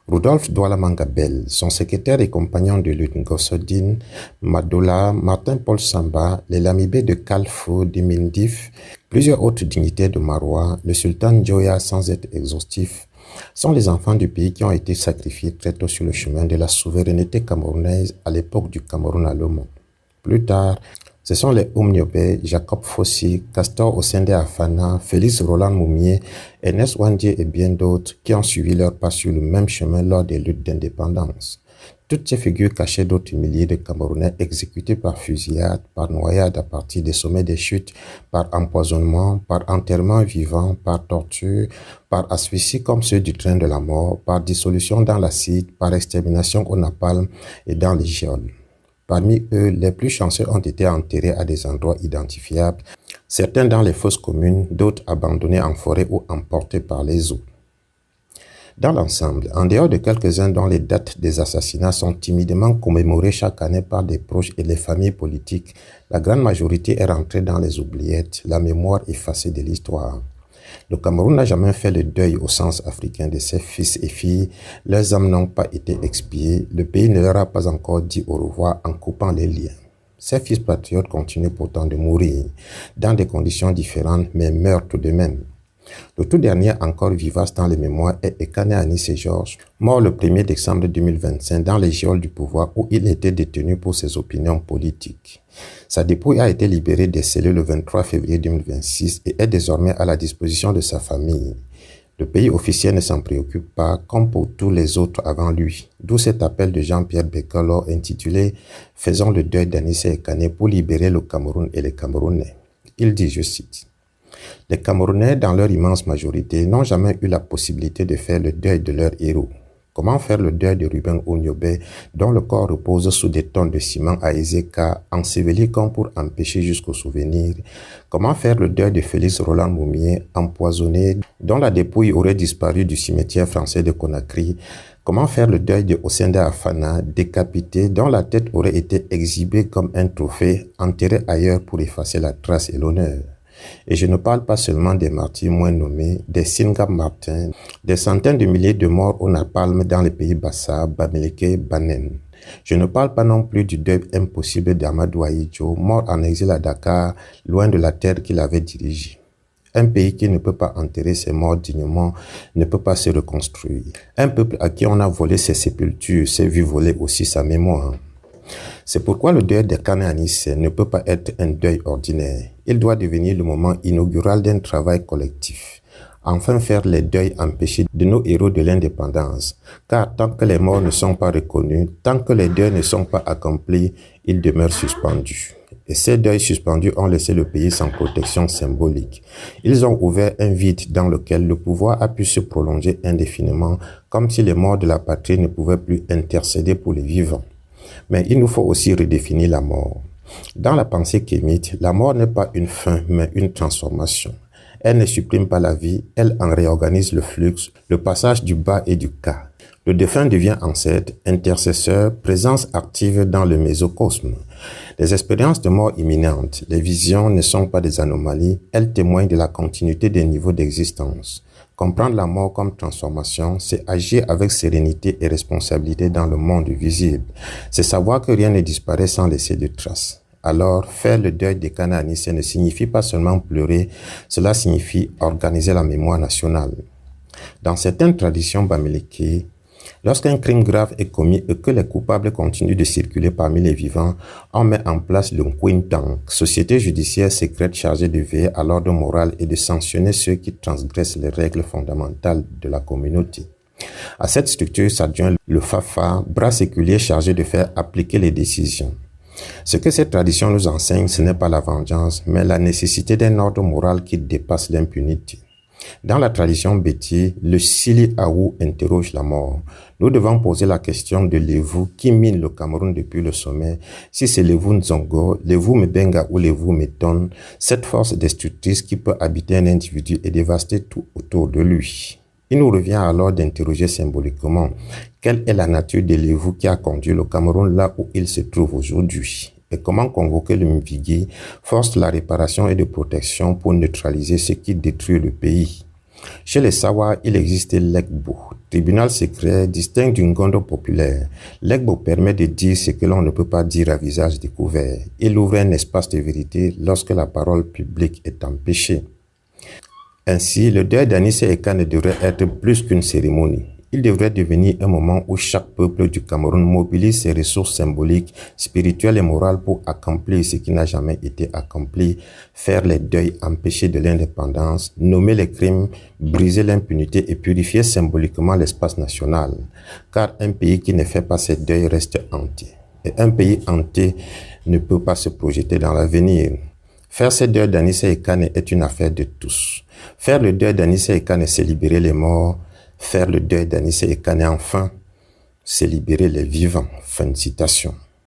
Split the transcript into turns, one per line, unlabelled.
Rudolf Douala Mangabel, son secrétaire et compagnon de lutte Gosodin, Madola, Martin-Paul Samba, les Lamibés de Kalfo, d'Imindif, plusieurs autres dignitaires de Marois, le sultan Djoya sans être exhaustif, sont les enfants du pays qui ont été sacrifiés très tôt sur le chemin de la souveraineté camerounaise à l'époque du Cameroun allemand. Plus tard, ce sont les Oumniobé, Jacob Fossi, Castor Osende Afana, Félix Roland Moumier, Ernest Wandier et bien d'autres qui ont suivi leur pas sur le même chemin lors des luttes d'indépendance. Toutes ces figures cachaient d'autres milliers de Camerounais exécutés par fusillade, par noyade à partir des sommets des chutes, par empoisonnement, par enterrement vivant, par torture, par asphyxie comme ceux du train de la mort, par dissolution dans l'acide, par extermination au napalm et dans les geôles. Parmi eux, les plus chanceux ont été enterrés à des endroits identifiables, certains dans les fosses communes, d'autres abandonnés en forêt ou emportés par les eaux. Dans l'ensemble, en dehors de quelques-uns dont les dates des assassinats sont timidement commémorées chaque année par des proches et les familles politiques, la grande majorité est rentrée dans les oubliettes, la mémoire effacée de l'histoire. Le Cameroun n'a jamais fait le deuil au sens africain de ses fils et filles, leurs âmes n'ont pas été expiées, le pays ne leur a pas encore dit au revoir en coupant les liens. Ces fils patriotes continuent pourtant de mourir, dans des conditions différentes, mais meurent tout de même. Le tout dernier encore vivace dans les mémoires est Ekane Anis Georges, mort le 1er décembre 2025 dans les geôles du pouvoir où il était détenu pour ses opinions politiques. Sa dépouille a été libérée des cellules le 23 février 2026 et est désormais à la disposition de sa famille. Le pays officiel ne s'en préoccupe pas, comme pour tous les autres avant lui, d'où cet appel de Jean-Pierre Bekalo intitulé « Faisons le deuil d'Anis Ekane pour libérer le Cameroun et les Camerounais ». Il dit, je cite, « Les Camerounais, dans leur immense majorité, n'ont jamais eu la possibilité de faire le deuil de leur héros. Comment faire le deuil de Ruben Ouniobé, dont le corps repose sous des tonnes de ciment à Ezeka, enseveli comme pour empêcher jusqu'au souvenir? Comment faire le deuil de Félix Roland Moumier, empoisonné, dont la dépouille aurait disparu du cimetière français de Conakry? Comment faire le deuil de Osende Afana, décapité, dont la tête aurait été exhibée comme un trophée, enterré ailleurs pour effacer la trace et l'honneur? Et je ne parle pas seulement des martyrs moins nommés, des Singa Martin, des centaines de milliers de morts au napalm dans les pays Bassa, Bamileke, Banen. Je ne parle pas non plus du deuil impossible d'Amadou Ahidjo, mort en exil à Dakar, loin de la terre qu'il avait dirigée. Un pays qui ne peut pas enterrer ses morts dignement ne peut pas se reconstruire. Un peuple à qui on a volé ses sépultures s'est vu voler aussi sa mémoire. C'est pourquoi le deuil d'Ekane Anis ne peut pas être un deuil ordinaire. Il doit devenir le moment inaugural d'un travail collectif. Enfin faire les deuils empêchés de nos héros de l'indépendance. Car tant que les morts ne sont pas reconnus, tant que les deuils ne sont pas accomplis, ils demeurent suspendus. Et ces deuils suspendus ont laissé le pays sans protection symbolique. Ils ont ouvert un vide dans lequel le pouvoir a pu se prolonger indéfiniment, comme si les morts de la patrie ne pouvaient plus intercéder pour les vivants. Mais il nous faut aussi redéfinir la mort. Dans la pensée kémite, la mort n'est pas une fin, mais une transformation. Elle ne supprime pas la vie, elle en réorganise le flux, le passage du bas et du cas. Le défunt devient ancêtre, intercesseur, présence active dans le mésocosme. Les expériences de mort imminente, les visions ne sont pas des anomalies, elles témoignent de la continuité des niveaux d'existence. Comprendre la mort comme transformation, c'est agir avec sérénité et responsabilité dans le monde visible. C'est savoir que rien ne disparaît sans laisser de traces. Alors, faire le deuil d'Ekane Anis ne signifie pas seulement pleurer, cela signifie organiser la mémoire nationale. Dans certaines traditions bamileke, lorsqu'un crime grave est commis et que les coupables continuent de circuler parmi les vivants, on met en place le Nkwintang, société judiciaire secrète chargée de veiller à l'ordre moral et de sanctionner ceux qui transgressent les règles fondamentales de la communauté. À cette structure s'adjoint le Fafa, bras séculier chargé de faire appliquer les décisions. Ce que cette tradition nous enseigne, ce n'est pas la vengeance, mais la nécessité d'un ordre moral qui dépasse l'impunité. Dans la tradition Béti, le Sili Aou interroge la mort. Nous devons poser la question de l'Evu qui mine le Cameroun depuis le sommet. Si c'est l'Evu Nzongo, l'Evu Mbenga ou l'Evu Meton, cette force destructrice qui peut habiter un individu et dévaster tout autour de lui. Il nous revient alors d'interroger symboliquement quelle est la nature de l'Evu qui a conduit le Cameroun là où il se trouve aujourd'hui. Et comment convoquer le Mbigi, force de la réparation et de protection pour neutraliser ce qui détruit le pays. Chez les Sawa, il existe l'Ekbo, tribunal secret distingue du Ngondo populaire. L'Egbo permet de dire ce que l'on ne peut pas dire à visage découvert. Il ouvre un espace de vérité lorsque la parole publique est empêchée. Ainsi, le deuil d'Anissé Ekane devrait être plus qu'une cérémonie. Il devrait devenir un moment où chaque peuple du Cameroun mobilise ses ressources symboliques, spirituelles et morales pour accomplir ce qui n'a jamais été accompli, faire les deuils empêchés de l'indépendance, nommer les crimes, briser l'impunité et purifier symboliquement l'espace national. Car un pays qui ne fait pas ses deuils reste hanté. Et un pays hanté ne peut pas se projeter dans l'avenir. Faire ce deuil d'Anissé Ekane est une affaire de tous. Faire le deuil d'Anissé Ekane, c'est libérer les morts. Faire le deuil d'Anissé Ekane, enfin, c'est libérer les vivants. Fin de citation.